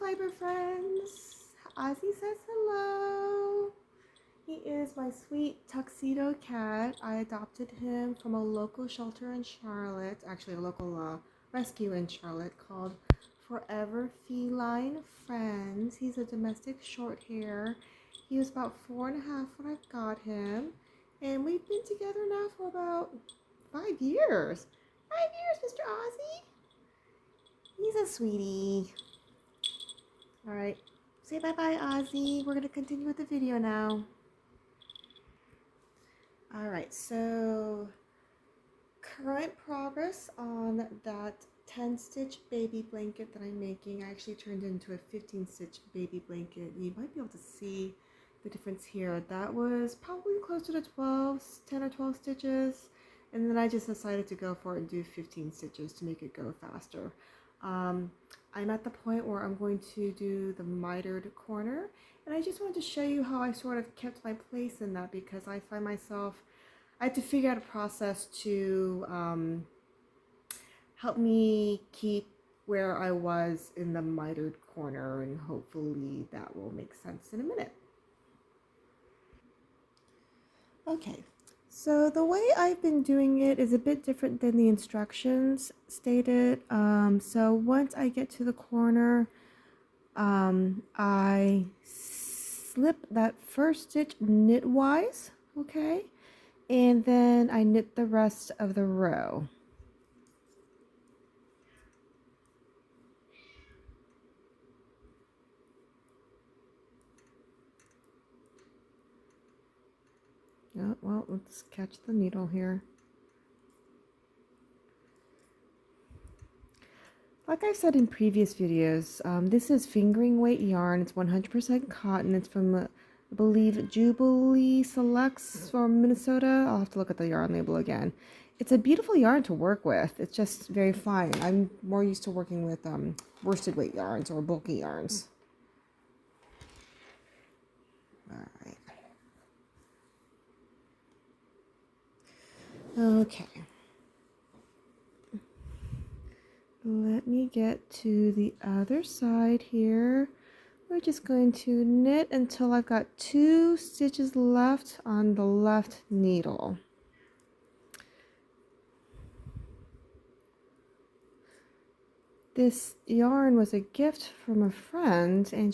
fiber friends. Ozzie says hello. He is my sweet tuxedo cat. I adopted him from a local shelter in Charlotte, actually a local rescue in Charlotte called Forever Feline Friends. He's a domestic short hair. He was about 4.5 when I got him, and we've been together now for about 5 years. 5 years, Mr. Ozzie. He's a sweetie. All right, say bye-bye, Ozzie. We're going to continue with the video now. All right, so current progress on that 10-stitch baby blanket that I'm making. I actually turned into a 15-stitch baby blanket. You might be able to see the difference here. That was probably closer to 10 or 12 stitches. And then I just decided to go for it and do 15 stitches to make it go faster. I'm at the point where I'm going to do the mitered corner, and I just wanted to show you how I sort of kept my place in that, because I find myself, I had to figure out a process to help me keep where I was in the mitered corner, and hopefully that will make sense in a minute. Okay. So the way I've been doing it is a bit different than the instructions stated. So once I get to the corner, I slip that first stitch knitwise, okay? And then I knit the rest of the row. Oh, well, let's catch the needle here. Like I said in previous videos, this is fingering weight yarn. It's 100% cotton. It's from, I believe, Jubilee Selects from Minnesota. I'll have to look at the yarn label again. It's a beautiful yarn to work with. It's just very fine. I'm more used to working with worsted weight yarns or bulky yarns. All right. Okay. Let me get to the other side here. We're just going to knit until I've got 2 stitches left on the left needle. This yarn was a gift from a friend, and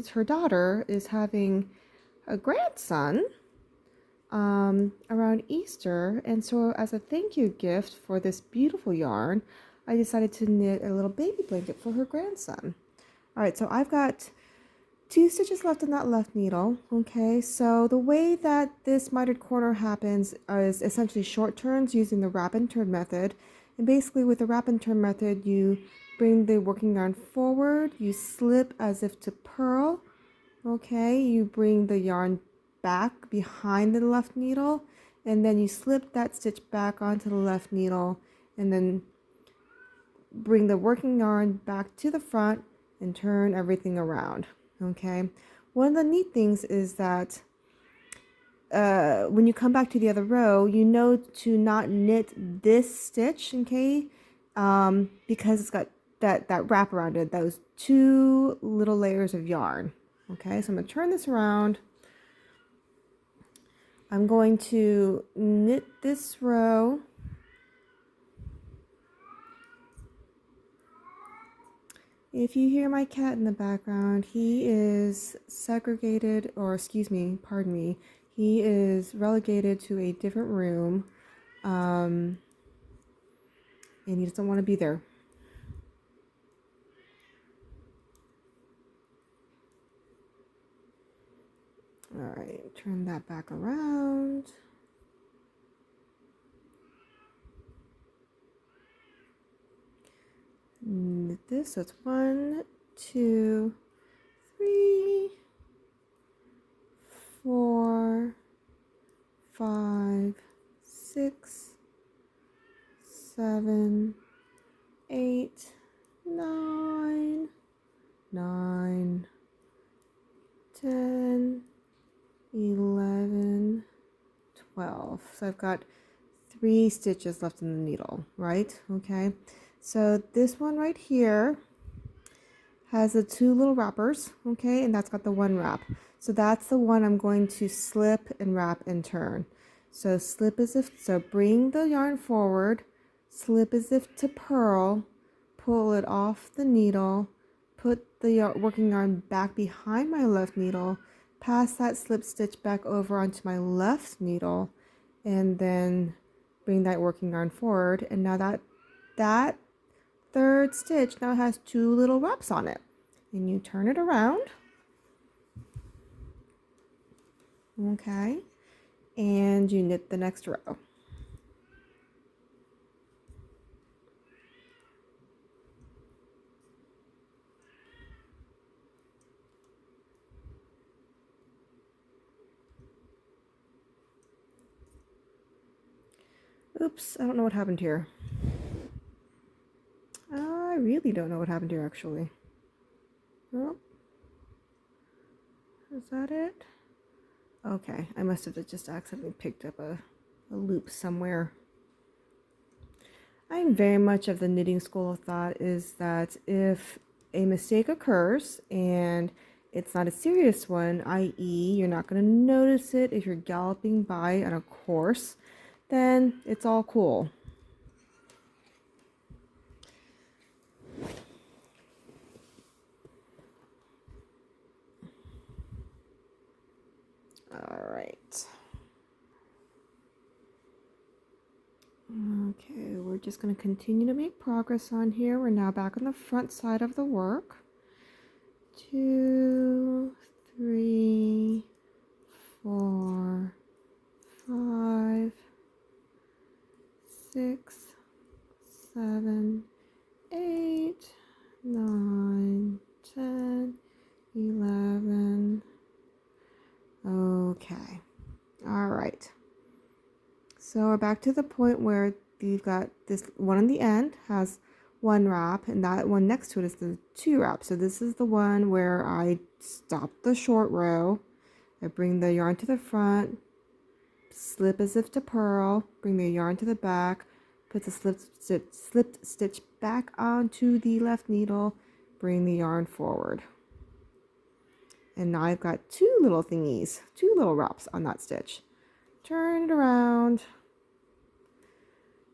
her daughter is having a grandson around Easter, and so as a thank you gift for this beautiful yarn, I decided to knit a little baby blanket for her grandson. All right, so I've got 2 stitches left on that left needle. Okay, so the way that this mitered corner happens is essentially short turns using the wrap and turn method. And basically with the wrap and turn method, you bring the working yarn forward, you slip as if to purl. Okay, you bring the yarn back behind the left needle, and then you slip that stitch back onto the left needle, and then bring the working yarn back to the front and turn everything around. Okay, one of the neat things is that when you come back to the other row, you know to not knit this stitch, okay, because it's got that wrap around it, those 2 little layers of yarn. Okay, so I'm going to turn this around. I'm going to knit this row. If you hear my cat in the background, he is segregated, or excuse me, pardon me, he is relegated to a different room, and he doesn't want to be there. All right, turn that back around. Knit this, so it's 1, 2, 3, 4, 5, 6, 7, 8, 9, 10, 11, 12. So I've got 3 stitches left in the needle, right? Okay, so this one right here has the two little wrappers, okay, and that's got the one wrap. So that's the one I'm going to slip and wrap and turn. So slip as if, so bring the yarn forward, slip as if to purl, pull it off the needle, put the working yarn back behind my left needle, pass that slip stitch back over onto my left needle, and then bring that working yarn forward. And now that third stitch now has two little wraps on it. And you turn it around. Okay. And you knit the next row. Oops, I don't know what happened here. I really don't know what happened here actually. Oh, is that it? Okay, I must have just accidentally picked up a loop somewhere. I'm very much of the knitting school of thought is that if a mistake occurs and it's not a serious one, i.e. you're not going to notice it if you're galloping by on a course, then it's all cool. All right. Okay, we're just going to continue to make progress on here. We're now back on the front side of the work. 2, 3, 4, 5, 6, 7, 8, 9, 10, 11. Okay. All right. So we're back to the point where you've got this one on the end has one wrap, and that one next to it is the two wraps. So this is the one where I stop the short row. I bring the yarn to the front, slip as if to purl, bring the yarn to the back, put the slipped stitch back onto the left needle, bring the yarn forward. And now I've got two little thingies, two little wraps on that stitch. Turn it around,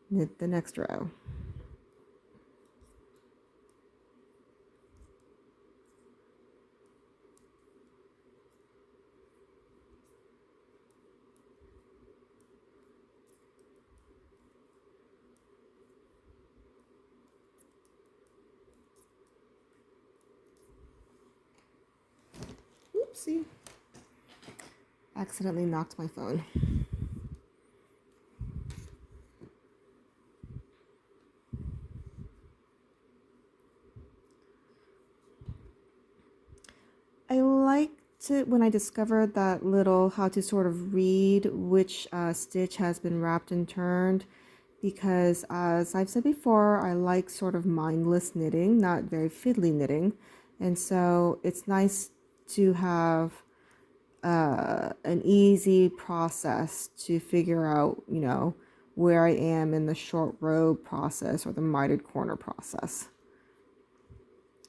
knit the next row. Oopsie. Accidentally knocked my phone. I liked it when I discovered that little how to sort of read which stitch has been wrapped and turned, because as I've said before, I like sort of mindless knitting, not very fiddly knitting, and so it's nice to have an easy process to figure out, you know, where I am in the short row process or the mitered corner process.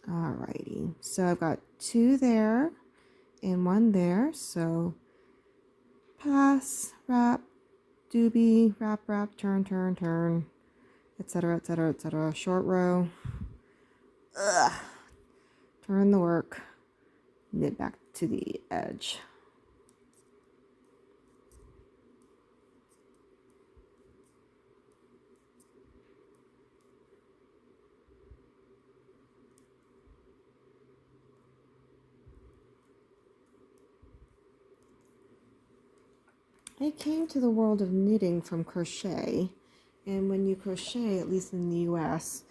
Alrighty, so I've got two there and one there, so pass, wrap, doobie, wrap, wrap, turn, turn, turn, etc., etc., etc. Short row, turn the work, knit back to the edge. I came to the world of knitting from crochet, and when you crochet, at least in the US,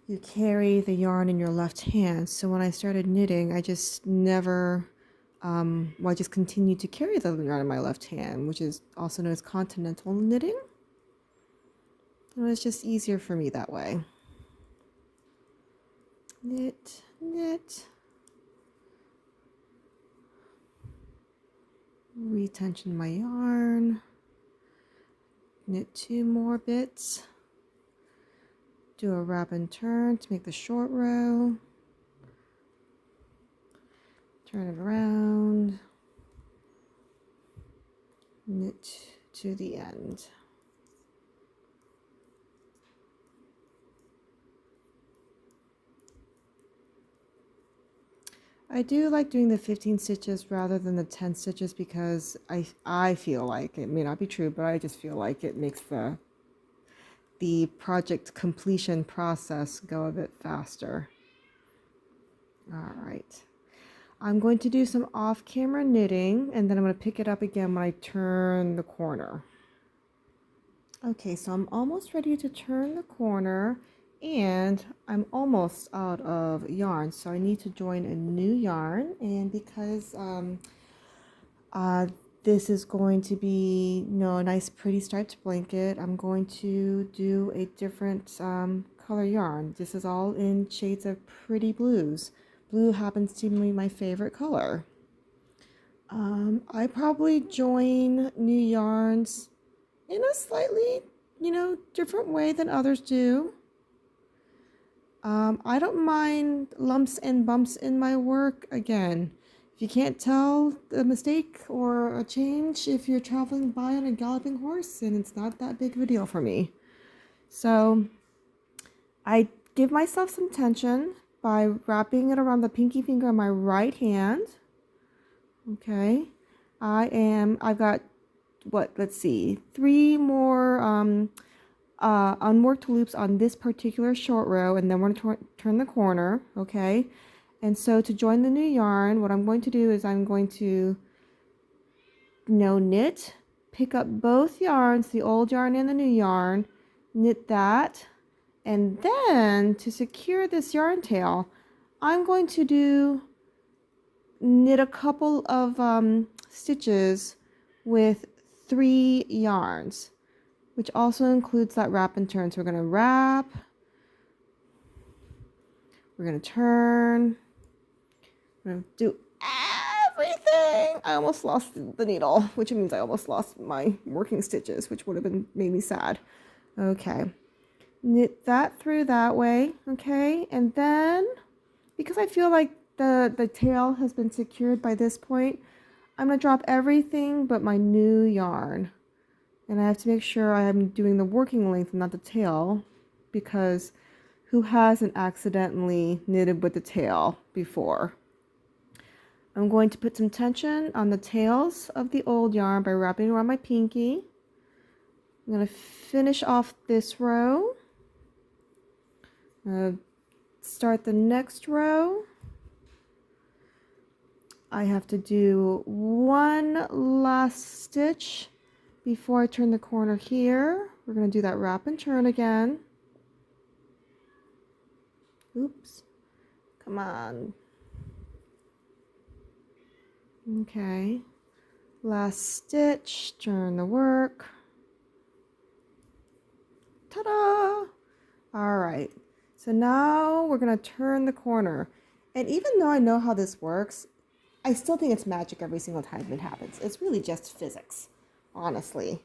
you carry the yarn in your left hand. So when I started knitting, I just never, I just continued to carry the yarn in my left hand, which is also known as continental knitting. It was just easier for me that way. Knit, knit. Retension my yarn. Knit two more bits. Do a wrap and turn to make the short row. Turn it around, knit to the end. I do like doing the 15 stitches rather than the 10 stitches because I feel like, it may not be true, but I just feel like it makes the project completion process go a bit faster. All right. I'm going to do some off-camera knitting, and then I'm going to pick it up again when I turn the corner. Okay, so I'm almost ready to turn the corner, and I'm almost out of yarn, so I need to join a new yarn. And because this is going to be, a nice pretty striped blanket, I'm going to do a different color yarn. This is all in shades of pretty blues. Blue happens to be my favorite color. I probably join new yarns in a slightly, different way than others do. I don't mind lumps and bumps in my work. Again, if you can't tell a mistake or a change if you're traveling by on a galloping horse, and it's not that big of a deal for me. So I give myself some tension by wrapping it around the pinky finger on my right hand. Okay. I've got, let's see, 3 more unworked loops on this particular short row, and then we're going to turn the corner. Okay. And so to join the new yarn, what I'm going to do is I'm going to knit, pick up both yarns, the old yarn and the new yarn, knit that, and then to secure this yarn tail, I'm going to knit a couple of stitches with 3 yarns, which also includes that wrap and turn. So we're going to wrap, we're going to turn, we're going to do everything. I almost lost the needle, which means I almost lost my working stitches, which would have made me sad. Okay, knit that through that way. Okay, and then because I feel like the tail has been secured by this point, I'm going to drop everything but my new yarn. And I have to make sure I am doing the working length and not the tail, because who hasn't accidentally knitted with the tail before? I'm going to put some tension on the tails of the old yarn by wrapping around my pinky. I'm going to finish off this row. Start the next row. I have to do one last stitch before I turn the corner here. We're going to do that wrap and turn again. Oops. Come on. Okay. Last stitch, turn the work. Ta-da! All right. So now we're going to turn the corner. And even though I know how this works, I still think it's magic every single time it happens. It's really just physics, honestly.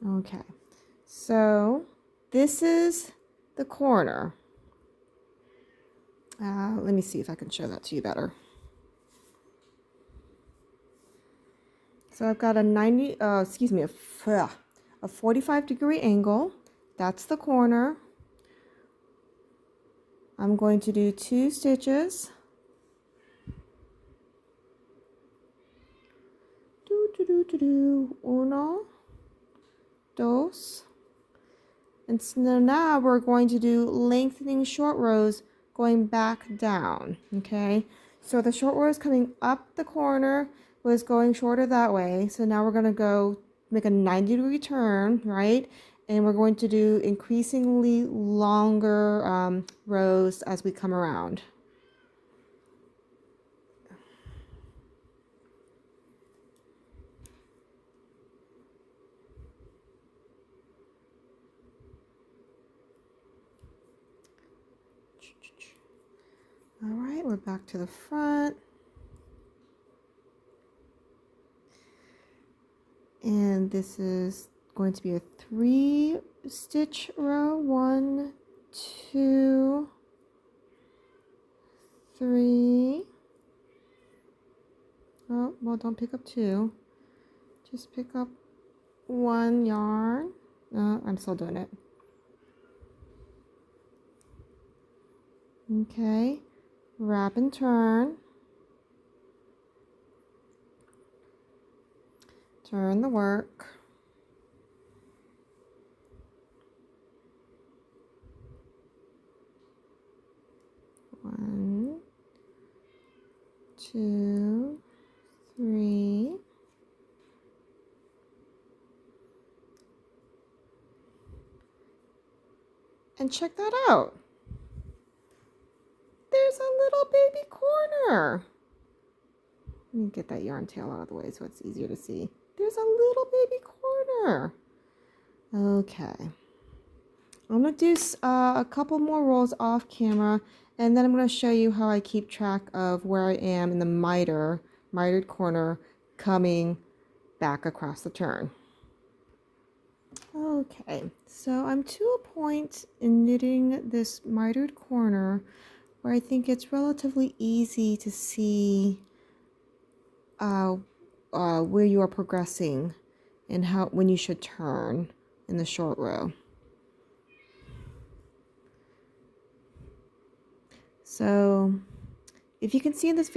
Okay, so this is the corner. Let me see if I can show that to you better. So I've got a 45-degree angle. That's the corner. I'm going to do 2 stitches. Uno, dos. And so now we're going to do lengthening short rows going back down. Okay, so the short rows coming up the corner was going shorter that way. So now we're going to go make a 90-degree turn, right? And we're going to do increasingly longer rows as we come around. All right, we're back to the front. And this is going to be a 3-stitch row. 1, 2, 3. Oh, well, don't pick up 2. Just pick up 1 yarn. I'm still doing it. Okay, wrap and turn. Turn the work. One, 2, 3. And check that out. There's a little baby corner. Let me get that yarn tail out of the way so it's easier to see. There's a little baby corner. Okay. I'm going to do a couple more rolls off camera, and then I'm going to show you how I keep track of where I am in the mitered corner coming back across the turn. Okay, so I'm to a point in knitting this mitered corner where I think it's relatively easy to see where you are progressing and when you should turn in the short row. So if you can see in this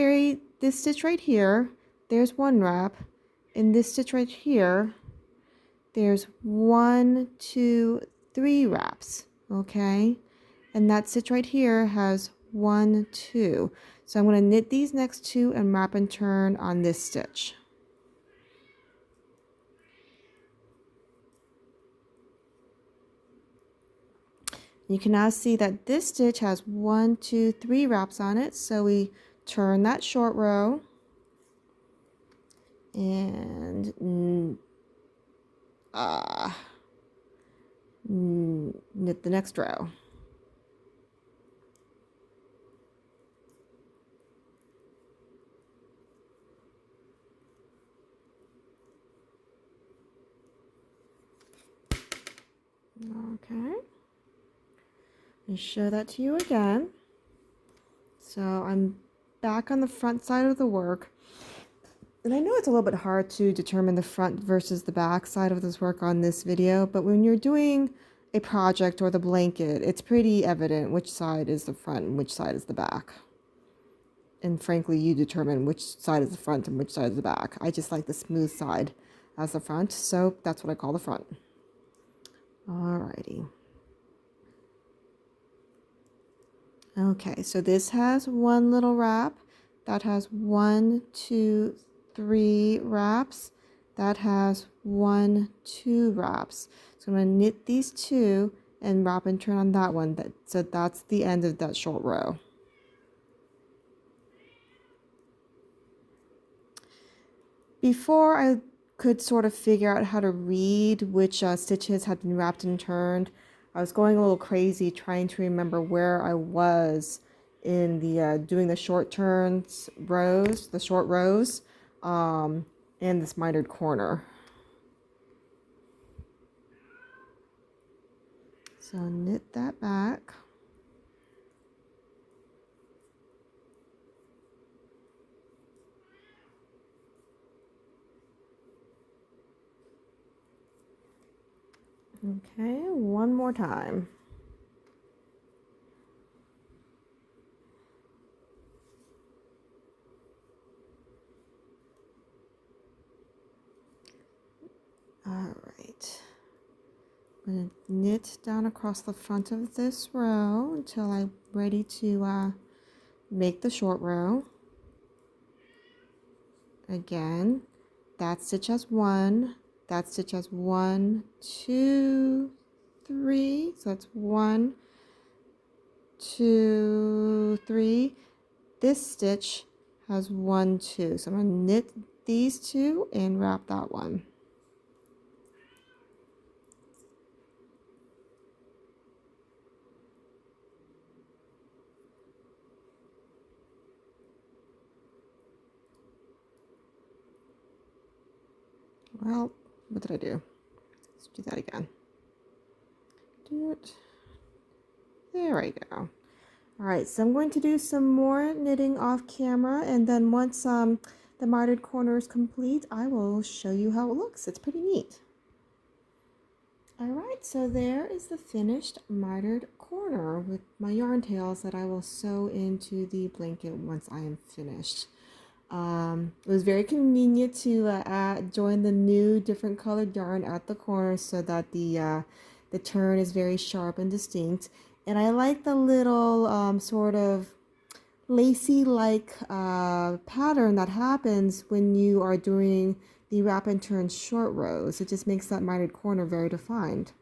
stitch right here, there's 1 wrap. In this stitch right here, there's 1, 2, 3 wraps, okay? And that stitch right here has 1, 2. So I'm going to knit these next 2 and wrap and turn on this stitch. You can now see that this stitch has 1, 2, 3 wraps on it. So we turn that short row and knit the next row. Okay. And show that to you again. So I'm back on the front side of the work. And I know it's a little bit hard to determine the front versus the back side of this work on this video, but when you're doing a project or the blanket, it's pretty evident which side is the front and which side is the back. And frankly, you determine which side is the front and which side is the back. I just like the smooth side as the front, so that's what I call the front. Alrighty. Okay, so this has 1 little wrap. That has 1, 2, 3 wraps. That has 1, 2 wraps. So I'm going to knit these 2 and wrap and turn on that one. So that's the end of that short row. Before I could sort of figure out how to read which stitches had been wrapped and turned, I was going a little crazy trying to remember where I was in the doing the short turns rows, the short rows, and this mitered corner. So knit that back. Okay, one more time. All right. I'm going to knit down across the front of this row until I'm ready to make the short row. Again, that stitch has 1, that stitch has 1, 2, 3, so that's 1, 2, 3. This stitch has 1, 2, so I'm going to knit these 2 and wrap that one. Well, what did I do? Let's do that again. Do it. There I go. All right, so I'm going to do some more knitting off camera, and then once the mitered corner is complete, I will show you how it looks. It's pretty neat. All right, so there is the finished mitered corner with my yarn tails that I will sew into the blanket once I am finished. It was very convenient to join the new different colored yarn at the corner so that the turn is very sharp and distinct. And I like the little sort of lacy-like pattern that happens when you are doing the wrap and turn short rows. It just makes that mitered corner very defined.